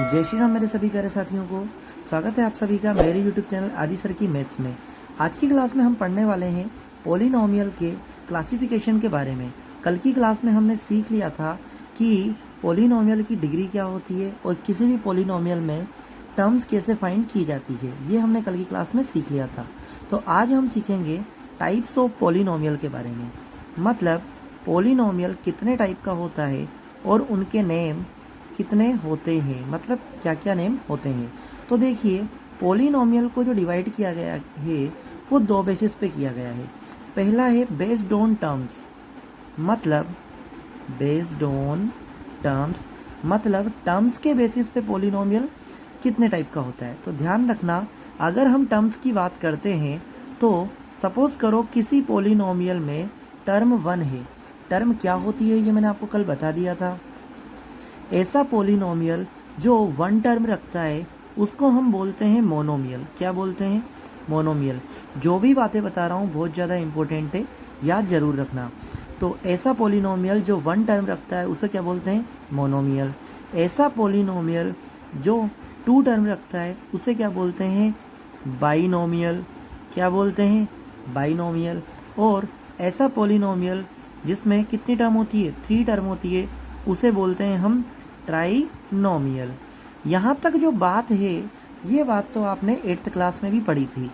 जय श्री राम मेरे सभी प्यारे साथियों को। स्वागत है आप सभी का मेरे YouTube चैनल आदि सर की मैथ्स में। आज की क्लास में हम पढ़ने वाले हैं पॉलिनोमियल के क्लासिफिकेशन के बारे में। कल की क्लास में हमने सीख लिया था कि पॉलिनोमियल की डिग्री क्या होती है और किसी भी पॉलिनोमियल में टर्म्स कैसे फाइंड की जाती है, ये हमने कल की क्लास में सीख लिया था। तो आज हम सीखेंगे टाइप्स ऑफ पॉलिनोमियल के बारे में, मतलब पॉलिनोमियल कितने टाइप का होता है और उनके नेम कितने होते हैं, मतलब क्या क्या नेम होते हैं। तो देखिए, पॉलिनोमियल को जो डिवाइड किया गया है वो दो बेसिस पे किया गया है। पहला है बेस्ड ऑन टर्म्स, मतलब बेस्ड ऑन टर्म्स मतलब टर्म्स के बेसिस पे पॉलिनोमियल कितने टाइप का होता है। तो ध्यान रखना, अगर हम टर्म्स की बात करते हैं तो सपोज करो किसी पॉलिनोमियल में टर्म 1 है। टर्म क्या होती है ये मैंने आपको कल बता दिया था। ऐसा पॉलिनोमियल जो 1 टर्म रखता है उसको हम बोलते हैं मोनोमियल। क्या बोलते हैं? मोनोमियल। जो भी बातें बता रहा हूँ बहुत ज़्यादा इंपॉर्टेंट है, याद जरूर रखना। तो ऐसा पॉलिनोमियल जो 1 टर्म रखता है उसे क्या बोलते हैं? मोनोमियल। ऐसा पॉलिनोमियल जो 2 टर्म रखता है उसे क्या बोलते हैं? बाइनोमियल। क्या बोलते हैं? बाइनोमियल। और ऐसा पॉलिनोमियल जिसमें कितनी टर्म होती है? 3 टर्म होती है, उसे बोलते हैं हम ट्राइनोमियल। यहाँ तक जो बात है, ये बात तो आपने 8th क्लास में भी पढ़ी थी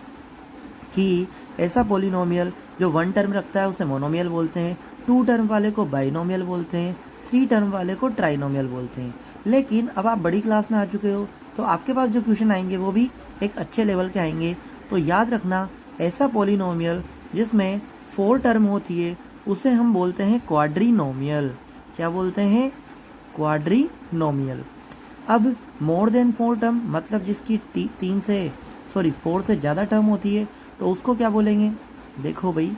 कि ऐसा पॉलिनोमियल जो 1 टर्म रखता है उसे मोनोमियल बोलते हैं, 2 टर्म वाले को बाइनोमियल बोलते हैं, 3 टर्म वाले को ट्राइनोमियल बोलते हैं। लेकिन अब आप बड़ी क्लास में आ चुके हो तो आपके पास जो क्वेश्चन आएंगे वो भी एक अच्छे लेवल के आएंगे। तो याद रखना, ऐसा पॉलिनोमियल जिसमें 4 टर्म होती है उसे हम बोलते हैं क्वाड्रीनोमियल। क्या बोलते हैं? क्वाड्रीनोमियल। अब मोर देन 4 टर्म मतलब जिसकी 4 से ज़्यादा टर्म होती है तो उसको क्या बोलेंगे? देखो भाई,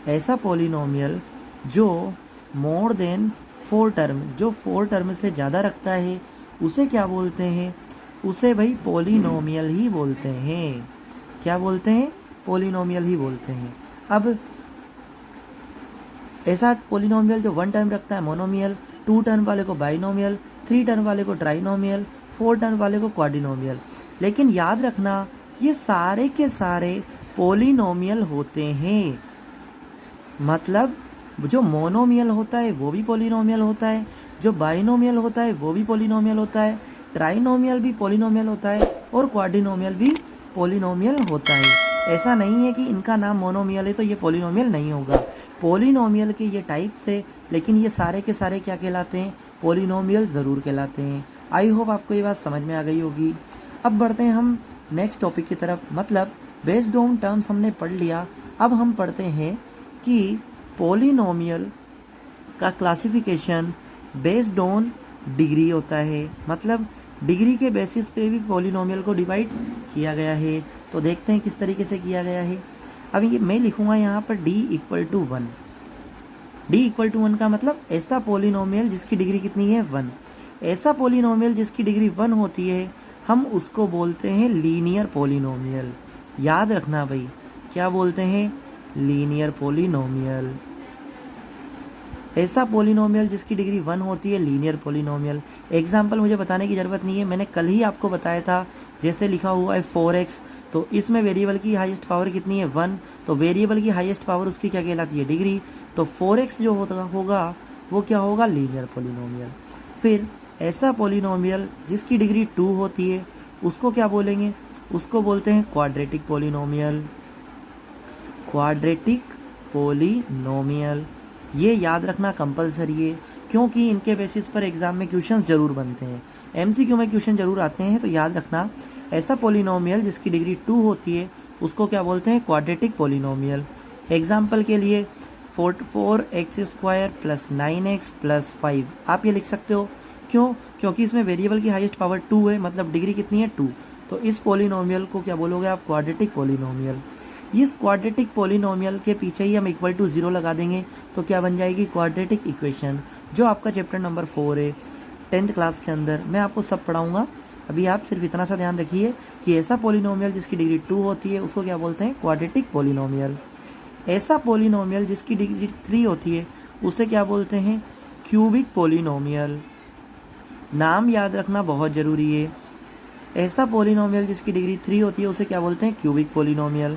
ऐसा पॉलिनोमियल जो मोर देन 4 टर्म, जो 4 टर्म से ज़्यादा रखता है उसे क्या बोलते हैं? उसे भाई पॉलिनोमियल ही बोलते हैं। क्या बोलते हैं? पॉलिनोमियल ही बोलते हैं। अब ऐसा पॉलिनोमियल जो 1 टर्म रखता है मोनोमियल, 2 टर्म वाले को बाइनोमियल, 3 टर्म वाले को ट्राइनोमियल, 4 टर्म वाले को क्वाड्रिनोमियल। लेकिन याद रखना, ये सारे के सारे पॉलिनोमियल होते हैं। मतलब जो मोनोमियल होता है वो भी पॉलिनोमियल होता है, जो बाइनोमियल होता है वो भी पॉलिनोमियल होता है, ट्राइनोमियल भी पॉलिनोमियल होता है और क्वाड्रिनोमियल भी पॉलिनोमियल होता है। ऐसा नहीं है कि इनका नाम मोनोमियल है तो ये पॉलिनोमियल नहीं होगा। पॉलिनोमियल के ये टाइप्स है, लेकिन ये सारे के सारे क्या कहलाते हैं? पॉलिनोमियल ज़रूर कहलाते हैं। आई होप आपको ये बात समझ में आ गई होगी। अब बढ़ते हैं हम नेक्स्ट टॉपिक की तरफ, मतलब बेस्ड ऑन टर्म्स हमने पढ़ लिया। अब हम पढ़ते हैं कि पॉलिनोमियल का क्लासिफिकेशन बेस्ड ऑन डिग्री होता है, मतलब डिग्री के बेसिस पे भी पॉलिनोमियल को डिवाइड किया गया है। तो देखते हैं किस तरीके से किया गया है। अब ये मैं लिखूंगा यहाँ पर d = 1। d = 1 का मतलब ऐसा पॉलिनोमियल जिसकी डिग्री कितनी है? 1। ऐसा पॉलिनोमियल जिसकी डिग्री 1 होती है हम उसको बोलते हैं लीनियर पॉलिनोमियल। याद रखना भाई, क्या बोलते हैं? Linear polynomial. ऐसा पॉलिनोमियल जिसकी डिग्री 1 होती है लीनियर पॉलिनोमियल। एग्जाम्पल मुझे बताने की ज़रूरत नहीं है, मैंने कल ही आपको बताया था। जैसे लिखा हुआ है 4x, तो इसमें वेरिएबल की हाईएस्ट पावर कितनी है? 1। तो वेरिएबल की हाईएस्ट पावर उसकी क्या कहलाती है? डिग्री। तो 4x जो होगा वो क्या होगा? Linear polynomial. फिर ऐसा पॉलिनोमियल जिसकी डिग्री 2 होती है उसको क्या बोलेंगे? उसको बोलते हैं क्वाड्रेटिक पॉलिनोमियल। क्वाड्रेटिक पॉलिनोमियल, ये याद रखना कंपलसरी है, क्योंकि इनके बेसिस पर एग्जाम में क्वेश्चन जरूर बनते हैं, एमसीक्यू में क्वेश्चन जरूर आते हैं। तो याद रखना, ऐसा पॉलिनोमियल जिसकी डिग्री 2 होती है उसको क्या बोलते हैं? Quadratic polynomial. एग्जाम्पल के लिए 4x² + 9x + 5 आप ये लिख सकते हो। क्यों? क्योंकि इसमें वेरिएबल की हाईएस्ट पावर 2 है, मतलब डिग्री कितनी है? 2। तो इस पॉलिनोमियल को क्या बोलोगे आप? Quadratic polynomial. इस क्वाड्रेटिक पॉलिनोमियल के पीछे ही हम =0 लगा देंगे तो क्या बन जाएगी? क्वाड्रेटिक इक्वेशन, जो आपका चैप्टर नंबर 4 है 10th क्लास के अंदर। मैं आपको सब पढ़ाऊंगा, अभी आप सिर्फ इतना सा ध्यान रखिए कि ऐसा पॉलिनोमियल जिसकी डिग्री 2 होती है उसको क्या बोलते हैं? Quadratic polynomial. ऐसा पॉलिनोमियल जिसकी डिग्री 3 होती है उसे क्या बोलते हैं? Cubic polynomial. नाम याद रखना बहुत ज़रूरी है। ऐसा पोलिनोमियल जिसकी डिग्री 3 होती है उसे क्या बोलते हैं, क्यूबिक पोलिनोमियल।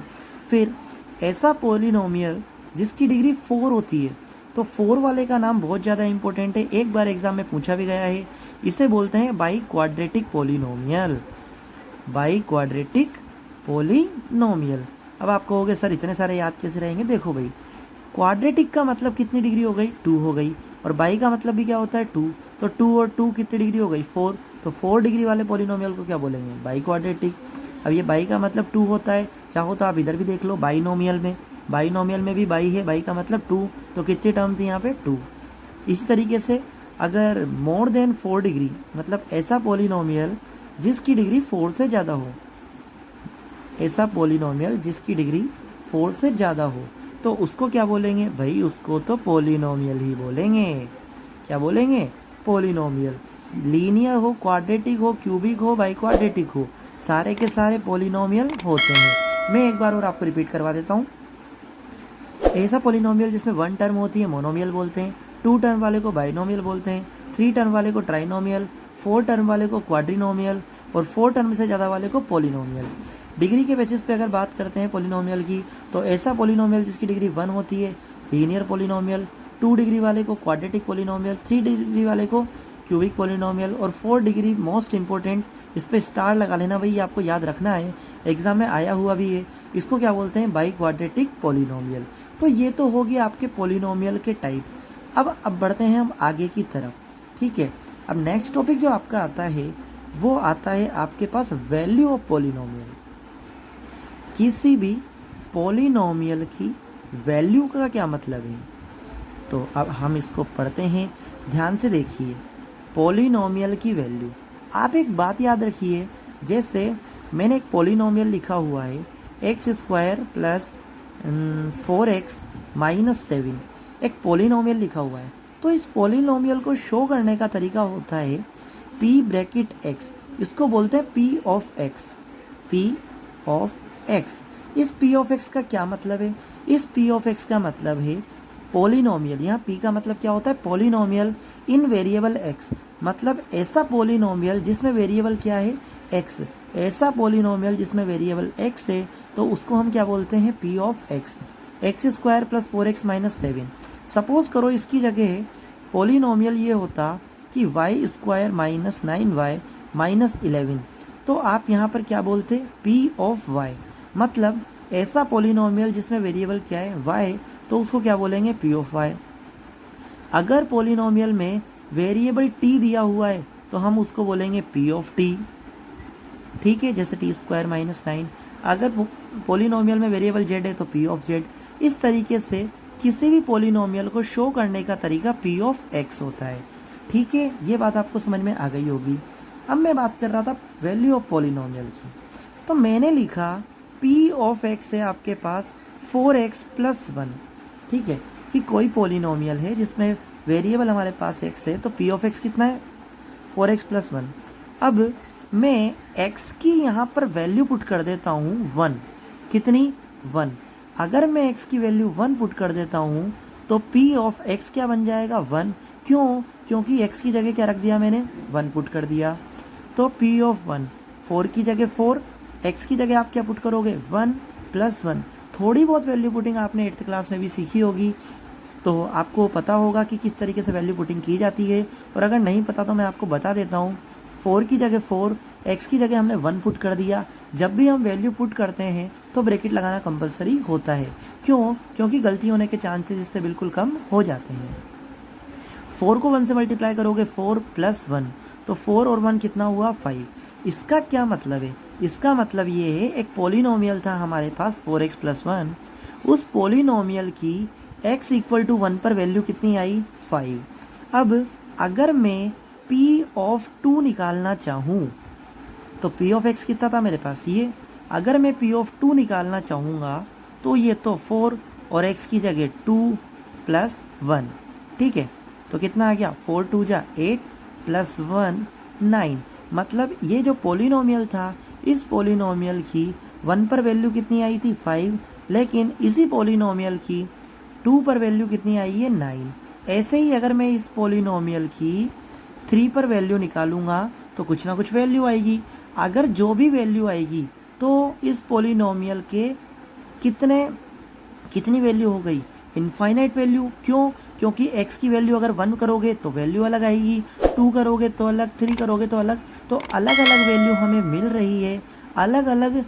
फिर ऐसा पोलिनोमियल जिसकी डिग्री 4 होती है, तो 4 वाले का नाम बहुत ज़्यादा इंपॉर्टेंट है, एक बार एग्जाम में पूछा भी गया है, इसे बोलते हैं by quadratic polynomial. By quadratic polynomial. अब आप कहोगे सर इतने सारे याद कैसे रहेंगे, देखो भाई क्वाड्रेटिक का मतलब कितनी डिग्री हो गई, 2 हो गई, और बाई का मतलब भी क्या होता है 2, तो 2 और 2 कितनी डिग्री हो गई 4, तो 4 डिग्री वाले पोलिनोमियल को क्या बोलेंगे, बाई क्वाड्रेटिक। अब ये बाई का मतलब 2 होता है, चाहो तो आप इधर भी देख लो बाइनोमियल में भी बाई है, बाई का मतलब 2, तो कितनी टर्म थी यहाँ पे 2। इसी तरीके से अगर मोर देन 4 डिग्री मतलब ऐसा पोलिनोमियल जिसकी डिग्री 4 से ज़्यादा हो, ऐसा पोलिनोमियल जिसकी डिग्री 4 से ज़्यादा हो, तो उसको क्या बोलेंगे भाई, उसको तो पोलिनोमियल ही बोलेंगे। क्या बोलेंगे, पोलिनोमियल। लीनियर हो, क्वाड्रेटिक हो, क्यूबिक हो, बाई क्वाड्रेटिक हो, सारे के सारे पोलिनोमियल होते हैं। मैं एक बार और आपको रिपीट करवा देता हूँ। ऐसा पोलिनोमियल जिसमें 1 टर्म होती है मोनोमियल बोलते हैं, 2 टर्म वाले को बाइनोमियल बोलते हैं, 3 टर्म वाले को ट्राइनोमियल, 4 टर्म वाले को क्वाड्रिनोमियल, और 4 टर्म से ज़्यादा वाले को पोलिनोमियल। डिग्री के बेसिस पे अगर बात करते हैं पोलिनोमियल की, तो ऐसा पोलिनोमियल जिसकी डिग्री 1 होती है लीनियर पोलिनोमियल, 2 डिग्री वाले को क्वाड्रेटिक पोलिनोमियल, 3 डिग्री वाले को क्यूबिक पोलिनोमियल, और 4 डिग्री मोस्ट इंपॉर्टेंट, इस पर स्टार लगा लेना भाई, आपको याद रखना है, एग्जाम में आया हुआ भी है, इसको क्या बोलते हैं, बाई क्वाड्रेटिक पोलिनोमियल। तो ये तो हो गया आपके पोलिनोमियल के टाइप। अब बढ़ते हैं हम आगे की तरफ, ठीक है। अब नेक्स्ट टॉपिक जो आपका आता है वो आता है आपके पास वैल्यू ऑफ पोलिनोमियल। किसी भी पोलिनोमियल की वैल्यू का क्या मतलब है, तो अब हम इसको पढ़ते हैं, ध्यान से देखिए। पोलिनोमियल की वैल्यू, आप एक बात याद रखिए, जैसे मैंने एक पोलिनोमियल लिखा हुआ है x² प्लस 4x माइनस 7, एक पोलिनोमियल लिखा हुआ है, तो इस पोलिनोमियल को शो करने का तरीका होता है p ब्रैकेट x, इसको बोलते हैं p of x। p of x, इस p ऑफ x का क्या मतलब है, इस p ऑफ x का मतलब है पोलिनोमियल। यहाँ p का मतलब क्या होता है, पोलिनोमियल इन वेरिएबल x, मतलब ऐसा पोलिनोमियल जिसमें वेरिएबल क्या है, x। ऐसा पोलिनोमियल जिसमें वेरिएबल x है, तो उसको हम क्या बोलते हैं, p of x। x² plus 4x minus 7। Suppose करो इसकी जगह पोलिनोमियल ये होता कि y² माइनस 9y माइनस 11, तो आप यहाँ पर क्या बोलते, p ऑफ y, मतलब ऐसा पोलिनोमियल जिसमें वेरिएबल क्या है, y, तो उसको क्या बोलेंगे, p ऑफ y। अगर पोलिनोमियल में वेरिएबल t दिया हुआ है तो हम उसको बोलेंगे p ऑफ t, ठीक है, जैसे t² माइनस 9। अगर पोलिनोमियल में वेरिएबल z है तो p ऑफ z। इस तरीके से किसी भी पोलिनोमियल को शो करने का तरीका p ऑफ x होता है, ठीक है। ये बात आपको समझ में आ गई होगी। अब मैं बात कर रहा था वैल्यू ऑफ पोलिनोमियल की, तो मैंने लिखा p ऑफ x है आपके पास 4x प्लस 1, ठीक है, कि कोई पोलिनोमियल है जिसमें वेरिएबल हमारे पास x है, तो p ऑफ x कितना है, 4x प्लस 1। अब मैं x की यहाँ पर वैल्यू पुट कर देता हूँ 1, कितनी, 1। अगर मैं x की वैल्यू 1 पुट कर देता हूँ तो p ऑफ x क्या बन जाएगा, 1। क्यों, क्योंकि x की जगह क्या रख दिया मैंने, 1 पुट कर दिया, तो p ऑफ 1, 4 की जगह 4, x की जगह आप क्या पुट करोगे, 1 प्लस 1। थोड़ी बहुत वैल्यू पुटिंग आपने 8th क्लास में भी सीखी होगी, तो आपको पता होगा कि किस तरीके से वैल्यू पुटिंग की जाती है, और अगर नहीं पता तो मैं आपको बता देता हूँ। 4 की जगह 4, x की जगह हमने 1 पुट कर दिया। जब भी हम वैल्यू पुट करते हैं तो ब्रैकेट लगाना कंपलसरी होता है, क्यों, क्योंकि गलती होने के चांसेस इससे बिल्कुल कम हो जाते हैं। 4 को 1 से मल्टीप्लाई करोगे 4 प्लस 1, तो 4 और 1 कितना हुआ, 5। इसका क्या मतलब है, इसका मतलब ये है एक पोलिनोमियल था हमारे पास 4x प्लस 1, उस पोलिनोमियल की x इक्वल टू 1 पर वैल्यू कितनी आई, 5। अब अगर मैं p ऑफ 2 निकालना चाहूँ तो p ऑफ x कितना था मेरे पास, ये। अगर मैं p ऑफ 2 निकालना चाहूँगा तो ये तो 4 और x की जगह 2 प्लस 1, ठीक है, तो कितना आ गया, 4 2 जा 8 प्लस 1 9। मतलब ये जो पोलिनोमियल था, इस पोलिनोमियल की 1 पर वैल्यू कितनी आई थी, 5, लेकिन इसी पोलिनोमियल की 2 पर वैल्यू कितनी आई है, 9। ऐसे ही अगर मैं इस पोलिनोमियल की 3 पर वैल्यू निकालूंगा तो कुछ ना कुछ वैल्यू आएगी। अगर जो भी वैल्यू आएगी तो इस पोलिनोमियल के कितनी वैल्यू हो गई, इनफाइनाइट वैल्यू। क्यों? क्योंकि x की वैल्यू अगर 1 करोगे तो वैल्यू अलग आएगी, 2 करोगे तो अलग, 3 करोगे तो अलग। तो अलग अलग वैल्यू हमें मिल रही है, अलग अलग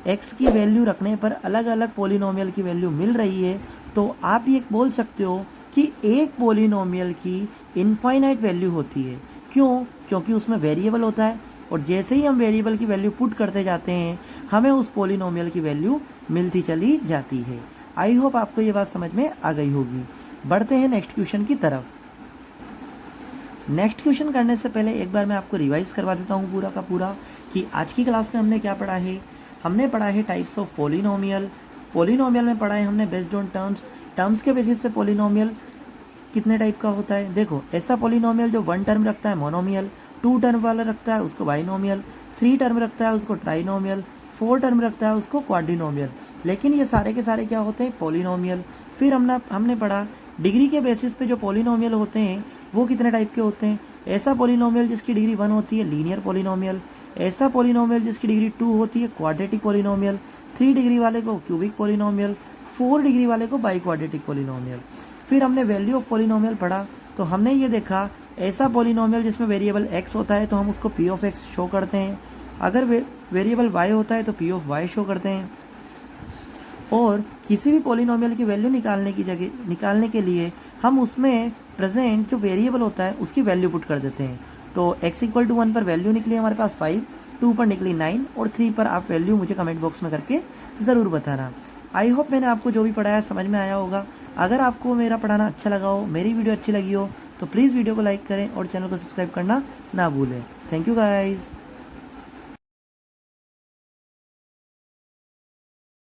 x की वैल्यू रखने पर अलग अलग पोलिनोमियल की वैल्यू मिल रही है। तो आप ये बोल सकते हो कि एक पोलिनोमियल की इनफाइनाइट वैल्यू होती है। क्यों? क्योंकि उसमें वेरिएबल होता है और जैसे ही हम वेरिएबल की वैल्यू पुट करते जाते हैं हमें उस पोलिनोमियल की वैल्यू मिलती चली जाती है। आई होप आपको ये बात समझ में आ गई होगी। बढ़ते हैं नेक्स्ट क्वेश्चन की तरफ। नेक्स्ट क्वेश्चन करने से पहले एक बार मैं आपको रिवाइज करवा देता हूँ पूरा का पूरा कि आज की क्लास में हमने क्या पढ़ा है। हमने पढ़ा है टाइप्स ऑफ पोलिनोमियल। पोलिनोमियल में पढ़ा है हमने बेस्ड ऑन टर्म्स के बेसिस पे पोलिनोमियल कितने टाइप का होता है। देखो, ऐसा पोलिनोमियल जो 1 टर्म रखता है मोनोमियल, 2 टर्म वाला रखता है उसको बाइनोमियल, 3 टर्म रखता है उसको ट्राइनोमियल, 4 टर्म रखता है उसको क्वाड्रिनोमियल। लेकिन ये सारे के सारे क्या होते हैं? पोलिनोमियल। फिर हमने पढ़ा डिग्री के बेसिस पे जो पोलिनोमियल होते हैं वो कितने टाइप के होते हैं। ऐसा पोलिनोमियल जिसकी डिग्री 1 होती है लीनियर पोलिनोमियल, ऐसा पोलिनोमियल जिसकी डिग्री 2 होती है क्वाड्रेटिक पोलिनोमियल, 3 डिग्री वाले को क्यूबिक पोलिनोमियल, 4 डिग्री वाले को बाई क्वाड्रेटिक पोलिनोमियल। फिर हमने वैल्यू ऑफ पोलिनोमियल पढ़ा तो हमने ये देखा ऐसा पोलिनोमियल जिसमें वेरिएबल x होता है तो हम उसको p ऑफ x शो करते हैं, अगर वेरिएबल y होता है तो p ऑफ y शो करते हैं। और किसी भी पोलिनोमियल की वैल्यू निकालने के लिए हम उसमें प्रेजेंट जो वेरिएबल होता है उसकी वैल्यू पुट कर देते हैं। तो x = 1 पर वैल्यू निकली हमारे पास 5, 2 पर निकली 9 और 3 पर आप वैल्यू मुझे कमेंट बॉक्स में करके ज़रूर बताना। आई होप मैंने आपको जो भी पढ़ाया समझ में आया होगा। अगर आपको मेरा पढ़ाना अच्छा लगा हो, मेरी वीडियो अच्छी लगी हो तो प्लीज़ वीडियो को लाइक करें और चैनल को सब्सक्राइब करना ना भूलें। Thank you guys.